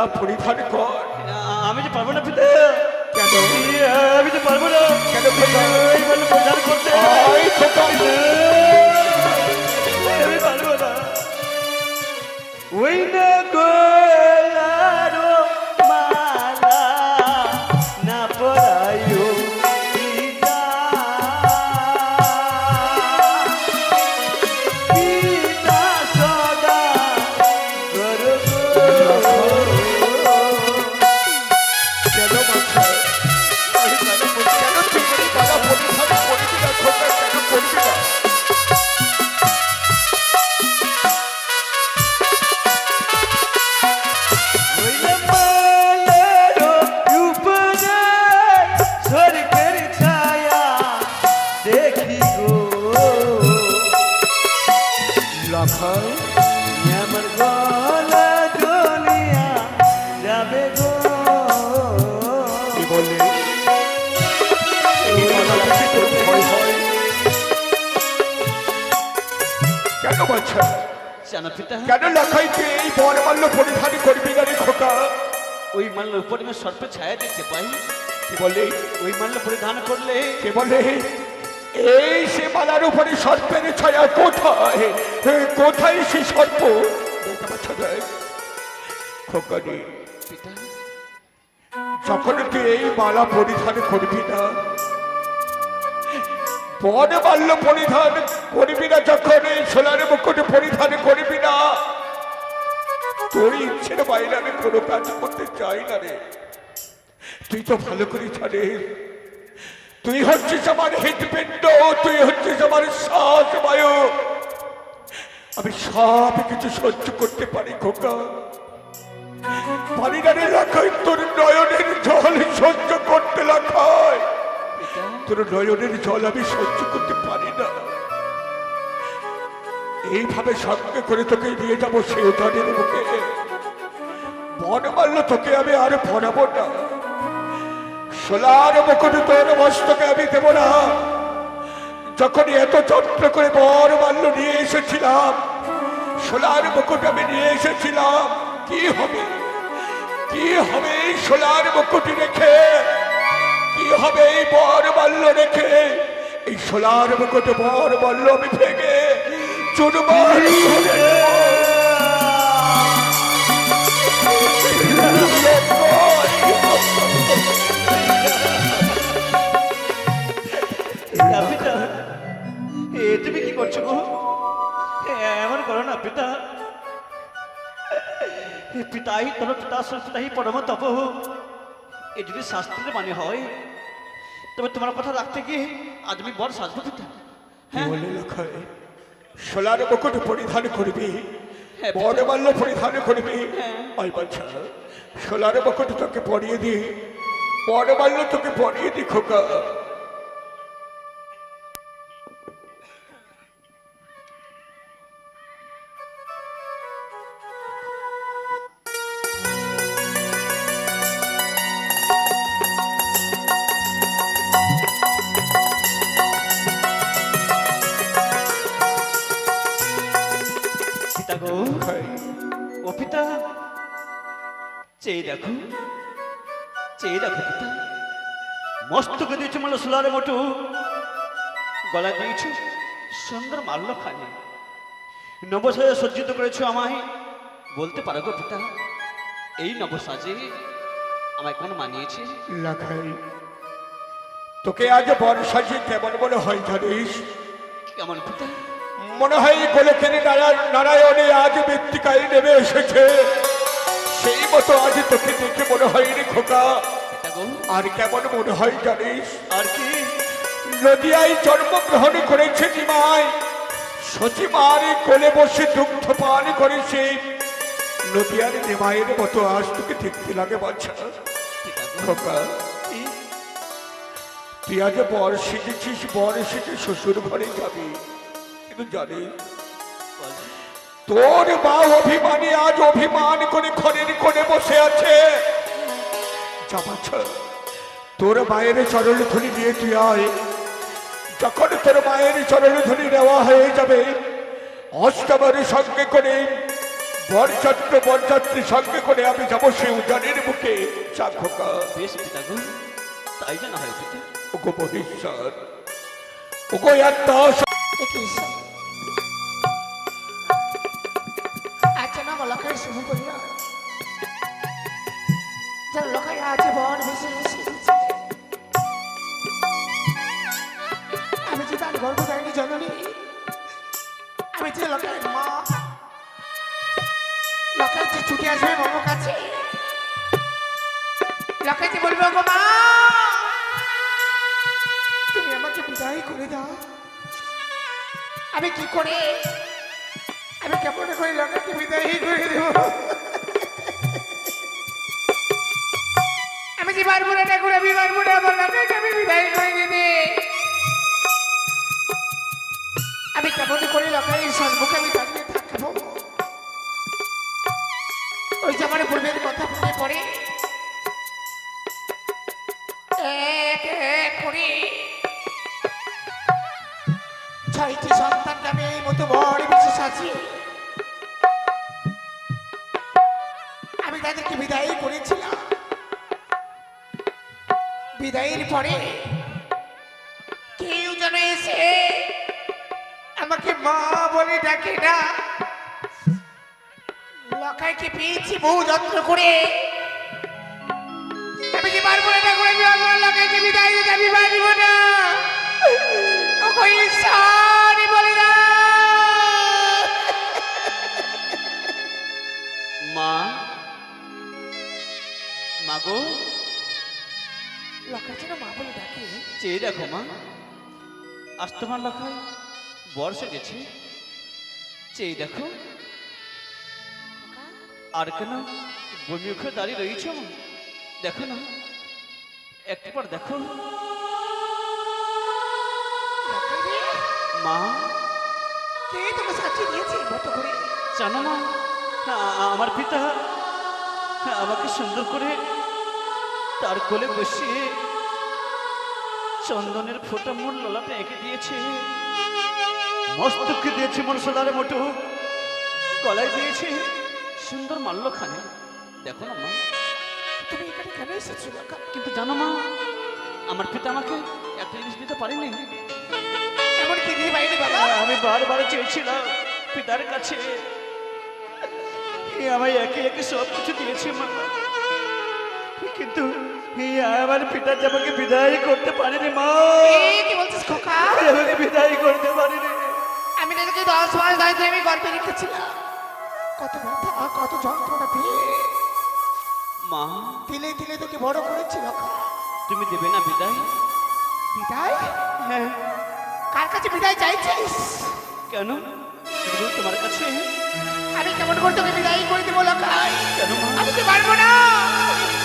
মালা পরিধান কর। আমি যে পারবো না পিতা। কেন? আমি যে পারবো না। কেন খোকা? এই মালা পরিধান করতে আয় খোকা। আমি পারবো না। ওই না গোলারো মালা না পরায়ো পিতা, পিতা সদা গর্ব। কেন বাছা? কেন তুই এই মালা পরিধান করবি না খোকা? কেন করবি না? লাখাই আমার গলা জ্বলিয়া যাবে গো। কি বলে? এই মালা দেখে তোর ভয় হয়? কেন বাছা? জানো পিতা, কেন লাখাই তুই এই বরমাল্য পরিধান করবি না রে খোকা? ওই মাল্য উপরে আমি সর্পের ছায়া দেখতে পাই। কি বলে? ওই মাল্য পরিধান করলে কে বলে? এই সে মালার উপরে সর্পের ছায়া কোথায়? কোথায় সে সর্প? দেখতে পাচ্ছ না? খোকা রে, পিতা, যখন তুই এই মালা পরিধান করবি না, বনমাল্য পরিধান করবি না, যখন এই সোনার মুকুট পরিধান করবি না, তোর ইচ্ছের বাইরে আমি কোনো কাজ করতে চাই না রে। তুই তো ভালো করে জানিস তুই হচ্ছিস আমার হৃদপিণ্ড, তুই হচ্ছিস আমার শ্বাস বায়ু। আমি সব কিছু সহ্য করতে পারি খোকা, পারি না রে লাখাই। তোর নয়নের জল সহ্য করতে লাখাই, তোর নয়নের জল আমি সহ্য করতে পারি না। এইভাবে সঙ্গে করে তোকে নিয়ে যাবো সে উঠানের মুখে, বনমাল্য তোকে আমি আর ভরাবো না। সোলার মুকুট তোর মস্তকে আমি দেব না। যখন এত যত্ন করে বনমাল্য নিয়ে এসেছিলাম, সোলার মুকুট আমি নিয়ে এসেছিলাম, কি হবে? কি হবে এই সোলার মুকুট রেখে? কি হবে এই বনমাল্য রেখে? এই সোলার মুকুট বনমাল্য আমি ভেঙে চুরমার করে দেব। পিতা, তুমি কি করছো গো? এমন করো না পিতা। পিতাই তোর পিতা পিতাই পরম তপ। এ যদি শাস্ত্রের মানে হয়, তবে তোমার কথা রাখতে গিয়ে আজ আমি বড় সাজবো পিতা। হ্যাঁ, সোলার মুকুট পরিধান করবি, হ্যাঁ, বনমাল্য পরিধান করবি। আই বাচ্চা, সোলার মুকুট তোকে পরিয়ে দি, বনমাল্য তোকে পরিয়ে দি খোকা। পিতা গো, ও পিতা, চেয়ে দেখো, চেয়ে দেখো পিতা। মস্তকে দিয়েছো মানে সোলার মোটু, গলা দিয়েছো সুন্দর মাল্য খানি, নবসাজে সজ্জিত করেছো আমায়। বলতে পারো গো পিতা, এই নবসাজে আমায় কোন মানিয়েছে? লাখাই, তোকে আজ বর সাজিয়ে কেমন মনে হয় জানিস? কেমন পিতা? মনে হয় গোলকের নারায়ণে আজ মৃত্তিকায় নেমে এসেছে, সেই মতো আজ তোকে দেখে মনে হয় রে খোকা। আর কেমন মনে হয় জানিস? আর কি? নদিয়ায় জন্মগ্রহণ করেছে নিমাই, সচিমার কোলে বসে দুগ্ধ পান করেছে। নদিয়ার নিমাইয়ের মতো আজ তোকে দেখতে লাগে বাচ্চা। খোকা, তুই আজ বর শিখেছিস, বর শিখে শ্বশুর ঘরে যাবি, কিন্তু জানিস তোর মা অভিমানী আজ অভিমান করে ঘরের কোণে বসে আছে। তোর মায়ের চরণ ধরি নিয়ে তুই আয়। যখন তোর মায়ের চরণ ধরি নেওয়া হয়ে যাবে, অষ্টমের সঙ্গে করে বরযাত্র বরযাত্রী সঙ্গে করে আমি যাবো সেই উজানের বুকে। চা খোকা। বেশ পিতা গো, তাই যেন হয় পিতা। ওগো মহেশ্বর, ওগো একটা আচ্ছা না লখাই শুরু করিয়া যেন লখাই আছে বন ভেসে ভেসে দিচ্ছে। আমি যে তার গর্ব যাইনি জননী, আমি যে লখাই মা, লখাই যে ছুটে আসবে মামার কাছে, লখাই যে বলবে গো মা তুমি আমাকে বিদায় করে দাও। আমি কি করে, আমি কেমন করে লখাইকে বিদায় করে দেব? আমি যে পারবো না ঠাকুর, আমি পারবো না আমার লখাইকে আমি বিদায় করে দিতে। আমি কেমন করে লখাইয়ের সম্মুখে আমি দাঁড়িয়ে থাকবো? ওই যে আমার পূর্বের কথা মনে পড়ে, এক এক করে 6টি সন্তান নামে এই মতো বড় বিশেষ আছে। আমি তাদেরকে বিদায় করেছিলাম। বিদায়ের পরে কেউ যেন এসে আমাকে মা বলে ডাকে না। লখাইকে পেয়েছি বহু যত্ন করে, আমি কি পারবো না করে লখাইকে বিদায় দিতে আমি পারবো না। ঈশ্বরই বলে না মা, মাগো লখাই যেন মা বলে ডাকে। চেয়ে দেখো মা, আজ তোমার লখাই বর্ষে গেছে। চেয়ে দেখো, আর কেন বমি মুখে দাঁড়িয়ে রয়েছ? দেখো না, একবার দেখো লখাই রে, মা। কে তোকে সাক্ষী দিয়েছে এই মতো করে? জানো মা, আমার পিতা আমাকে সুন্দর করে তার কোলে বসিয়ে চন্দনের ফোঁটা মোর ললাটে এঁকে দিয়েছে, মস্তকে দিয়েছে মোর সোলার মোটু, গলায় দিয়েছে সুন্দর মাল্যখানে। দেখো না মা। তুমি এখানে কেন এসেছো লখাই? কিন্তু জানো মা, আমার পিতা আমাকে একটা জিনিস দিতে পারেনি। এমন কি দিয়ে বাইরে বাবা? আমি বারবার চেয়েছিলাম পিতার কাছে, আমায় একে একে সব কিছু দিয়েছে মা, কিন্তু আমার পিতা যে আমাকে বিদায় করতে পারেনি মা। কি বলছিস খোকা? আমাকে বিদায় করতে পারেনি। আমি তোকে 10 মাস ধরে আমি গর্বে রেখেছিলাম, কত ব্যথা কত যন্ত্রণা পেয়ে মা, দিলে দিলে তোকে বড় করেছি লখাই। তুমি দেবে না বিদায়? বিদায়? হ্যাঁ। কার কাছে বিদায় চাইছিস? কেন? শুধু তোমার কাছে। আমি কেমন করে তোকে বিদায় করে দেবো লখাই? কেন মা? আমি তো পারবো না,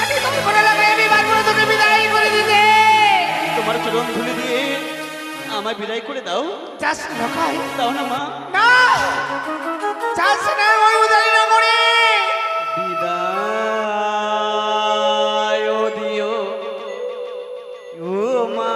আমি তোকে করে লখাই আমি পারবো না তোকে বিদায় করে দিতে। তোমার চরণ ধুলি দিয়ে আমায় বিদায় করে দাও। যাস লখাই। দাও না মা। না যাস না, ওই উদারি না করে। বিদায় দিও ও মা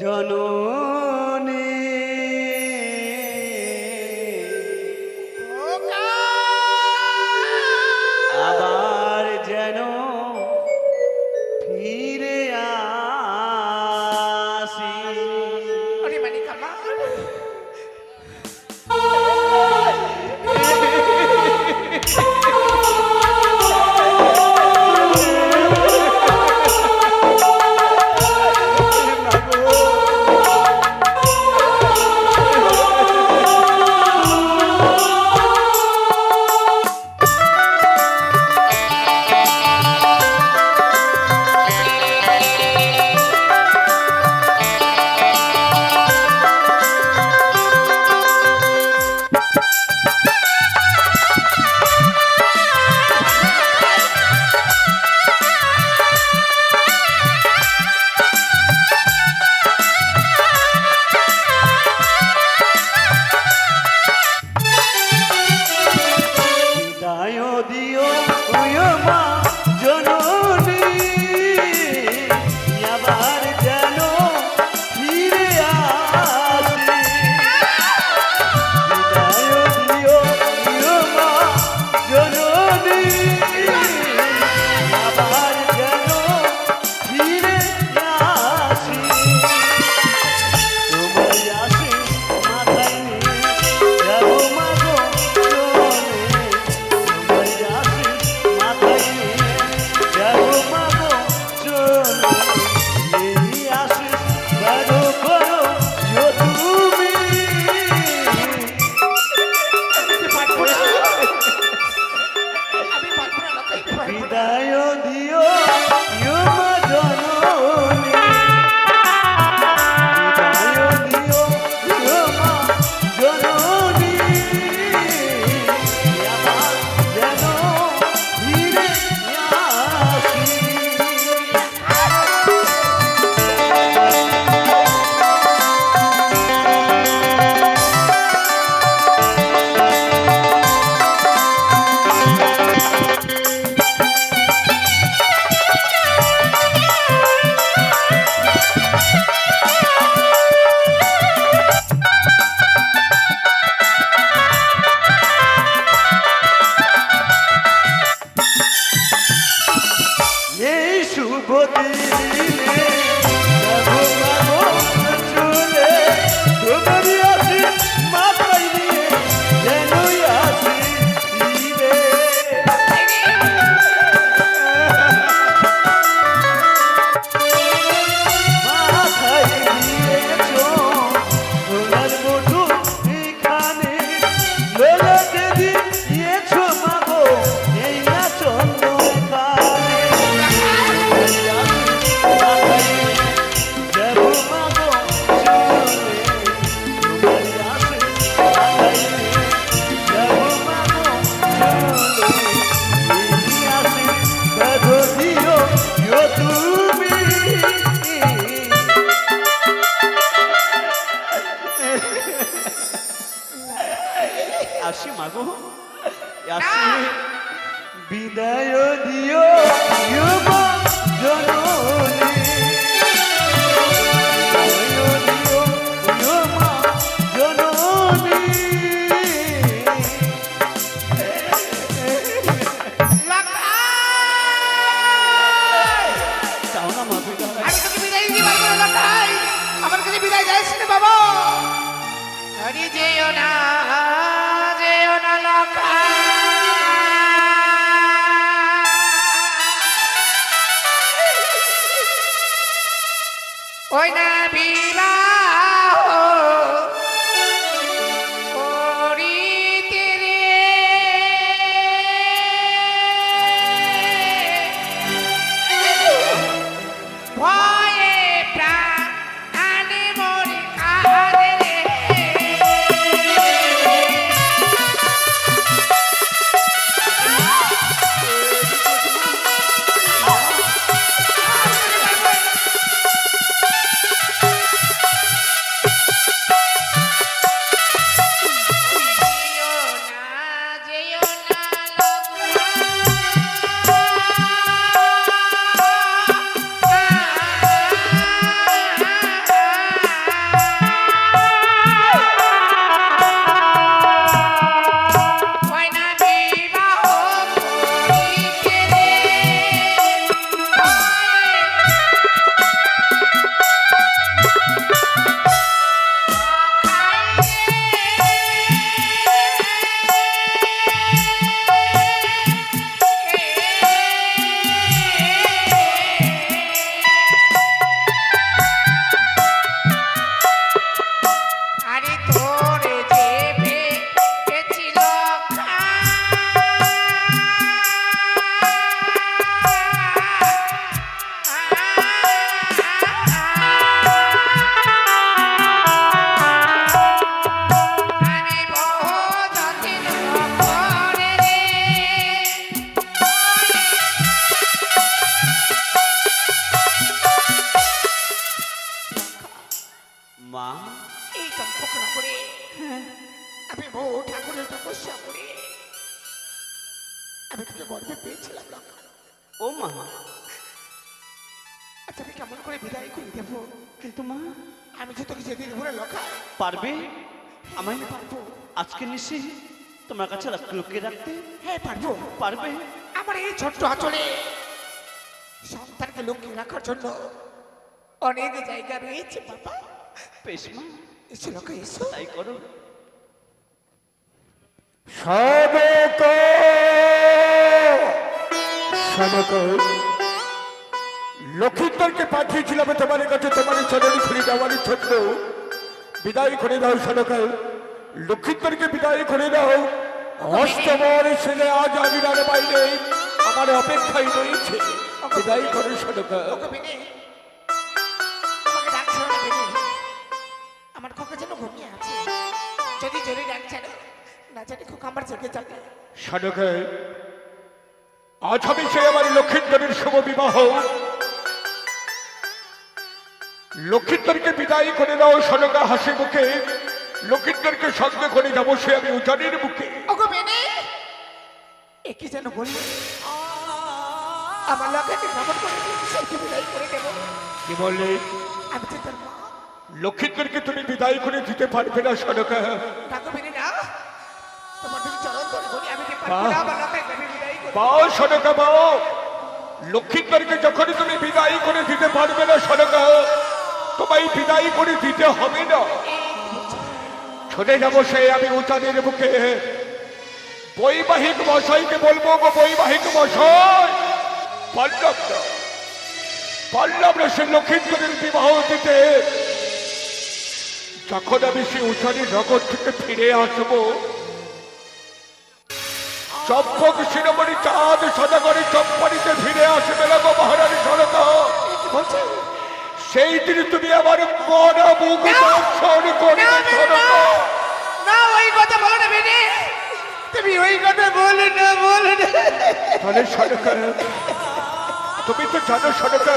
জননী, খোকা! আবার যেন ফিরে আসি। ওরে মানিক আমার, মাগো আসি বিদায় দিও যুব জননী বিদায় দিও যুব জননী চাও না মা বিদায় আমি তোকে বিদায় দিতে পারবো না লটাই, আমার কাছে বিদায় যাইস না বাবা। আরে যেও না লটাই। ওই না বিবাহ করিতে রে, ভয়ে প্রাণে মরে কাঁদে রে। যেও না ওই না বিবাহ করিতে রে, আরে তোরে যে পেয়েছিল আমি বহু যত্ন করে রে, মা এই চম্পকনা করে আমি বহু ঠাকুরের তপস্যা করে আমি তোকে গর্বে পেয়েছিলাম লঙ্কা। ও মা আচ্ছা আমি কেমন করে বিদায় করে দেবো? কিন্তু মা আমি যে তোকে যেদিন ধরে লঙ্কা পারবে আমায় পারবো, আজকে নিশি তোমার কাছে লুকিয়ে রাখতে হ্যাঁ পারবো। পারবে? আমার এই ছোট্ট আঁচলে সন্তানকে লুকিয়ে রাখার জন্য অনেক জায়গা রয়েছে বাবা। বেশ মা এসো লোকে এসো। তাই করো। লক্ষিন্দরকে পাঠিয়েছিলাম তোমার কাছে, তোমার চরণে খুলে দেওয়ার জন্য। বিদায় করে দাও সনকাল, লক্ষিন্দরকে বিদায় করে দাও। অষ্টমর ছেলে আজ আমিনার বাইরে আমার অপেক্ষায় রয়েছে। বিদায় করে সনকাল। ওকে বিনে আমাকে ডাকছে না বিনে, আমার খোকা যেন ঘুমিয়ে আছে। যদি জোরে ডাকছে না জানি খোকা আমার চোখে যাবে। সনকাল আজ আমি সে আমার লক্ষিন্দরের শুভ বিবাহ। লক্ষিন্দরকে বিদায় করে দাও সনকা হাসি মুখে। লক্ষিন্দরকে সঙ্গে করে যাবো সে আমি উজানের মুখে। ওগো বেনে একই যেন বললি আমার লক্ষ্যকে খবর করে সবকে বিদায় করে দেবো। কি বললে? আমি তো তোর মা। লক্ষিন্দরকে তুমি বিদায় করে দিতে পারবে না সনকা? ডাকো বেনে না, তোমার তুমি চরণ ধরে বলি আমি কি পারবো না আমার লক্ষ্যকে আমি বিদায় করে। বাও সনকা বাও, লক্ষিন্দরকে যখন তুমি বিদায় করে দিতে পারবে না সনকা, তোমায় বিদায় করে দিতে হবে না। ছুটে যাবো সে আমি উজানের মুখে। বৈবাহিক মশাইকে বলবো, গো বৈবাহিক মশাই পারলাম না সে লক্ষিন্দরের বিবাহ দিতে। যখন আমি সে উজানি নগর থেকে ফিরে আসবো, চম্পক শিরোমণি চাঁদ সদাগরে চম্পানিতে ফিরে আসবে না গো মহারানী সনকা। সেই দিন তুমি আমার মরা মুখ দর্শন করবে সনকা। না ওই কথা বলো না বেনে, তুমি ওই কথা বলো না তাহলে সনকা তুমি তো জানো সনকা,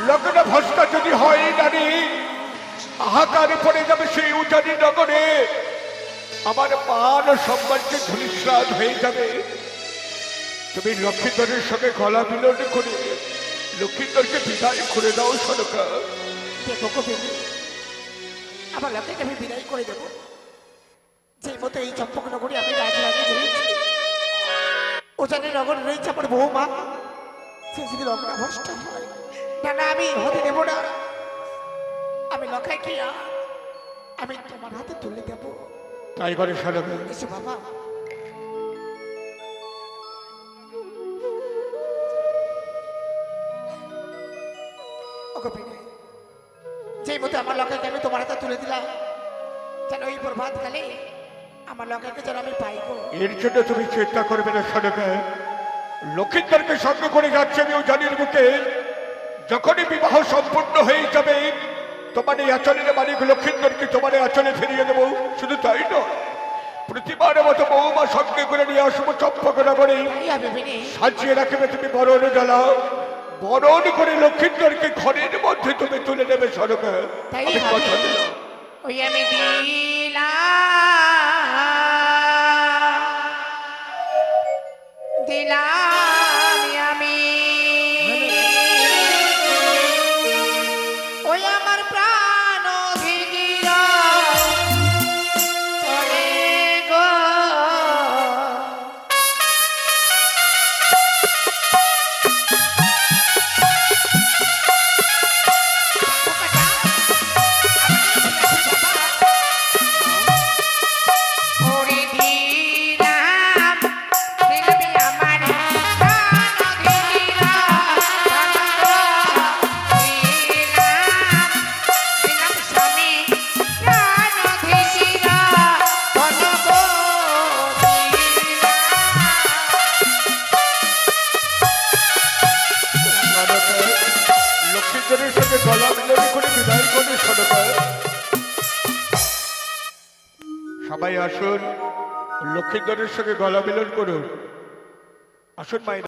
লগ্ন ভস্তা যদি হয় নারী হাহাকার পড়ে যাবে সেই উজানি নগরে। আমার মান ও সম্মানকে ধূলিসাৎ হয়ে যাবে। তুমি লক্ষ্মীধরের সঙ্গে গলা মিলন করে লক্ষ্মীধরকে বিদায় করে দাও সরকার। দেখো গো বেবি, আমার লোককে আমি বিদায় করে দেবো। যে মতো এই চম্পকনগরে আমি রাজরানী রয়েছি, ওখানে নগর রয়েছে আমার বৌমা, সে যদি লগ্নভ্রষ্ট হয়, না না আমি হতে দেবো না। আমি লখাই কি আমি তোমার হাতে তুলে দেবো। তাই করে সরকার। এসো বাবা। ওগো বিনয়, যেই মতো আমার লকাইকে আমি তোমার হাতে তুলে দিলাম, যেন ওই প্রভাতকালে আমার লকাইকে যেন আমি পাই গো। এর জন্য তুমি চিন্তা করবে না সরকার। লক্ষ্মীধরকে সঙ্গে করে যাচ্ছে আমি জানির বুকে। যখনই বিবাহ সম্পূর্ণ হয়ে যাবে, তোমার এই আচলের মালিক লক্ষ্মীধরকে তোমার এই আচলে ফিরিয়ে দেবো। শুধু তাই নয়, প্রতিবারের মতো বৌমা সঙ্গে করে নিয়ে আসবো চম্পকনগরে। তাই হবে বিনি, সাজিয়ে রাখবে তুমি বরণ ডালা, বরণ করে লক্ষ্মীধরকে ঘরের মধ্যে তুমি তুলে নেবে সরকার। তাই আমি হবে। কথা দিলাম। ওই আমি দিলাম আমি ওই আমার প্রাণ ভিড় চলে গো। ওরে দিলাম দিলবি আমার প্রাণ ভিড় দিলাম দিলাম স্বামী প্রাণ ভিড় বলব লক্ষ্মীধরের সঙ্গে গলা মিলন করে বিদায় করে সরকার। সবাই আসুন, লক্ষ্মীধরের সঙ্গে গলা মিলন করুন। আসুন মায়ের।